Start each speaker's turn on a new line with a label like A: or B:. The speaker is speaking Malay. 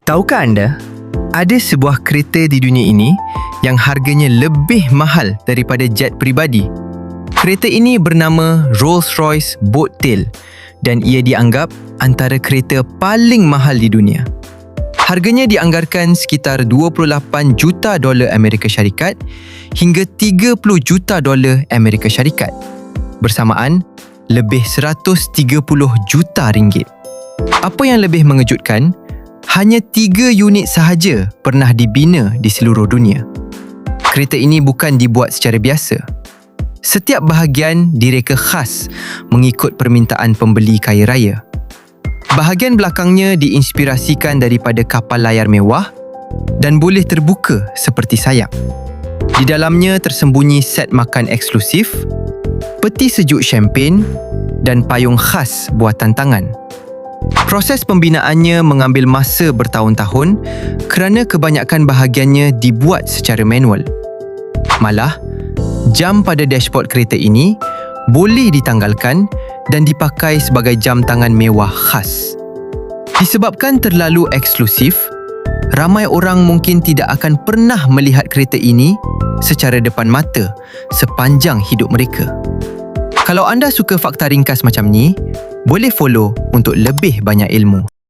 A: Tahukah anda, ada sebuah kereta di dunia ini yang harganya lebih mahal daripada jet peribadi. Kereta ini bernama Rolls-Royce Boat Tail dan ia dianggap antara kereta paling mahal di dunia. Harganya dianggarkan sekitar 28 juta dolar Amerika Syarikat hingga 30 juta dolar Amerika Syarikat. Bersamaan, lebih 130 juta ringgit. Apa yang lebih mengejutkan, hanya 3 unit sahaja pernah dibina di seluruh dunia. Kereta ini bukan dibuat secara biasa. Setiap bahagian direka khas mengikut permintaan pembeli kaya raya. Bahagian belakangnya diinspirasikan daripada kapal layar mewah dan boleh terbuka seperti sayap. Di dalamnya tersembunyi set makan eksklusif, peti sejuk champagne dan payung khas buatan tangan. Proses pembinaannya mengambil masa bertahun-tahun kerana kebanyakan bahagiannya dibuat secara manual. Malah, jam pada dashboard kereta ini boleh ditanggalkan dan dipakai sebagai jam tangan mewah khas. Disebabkan terlalu eksklusif, ramai orang mungkin tidak akan pernah melihat kereta ini secara depan mata sepanjang hidup mereka. Kalau anda suka fakta ringkas macam ni, boleh follow untuk lebih banyak ilmu.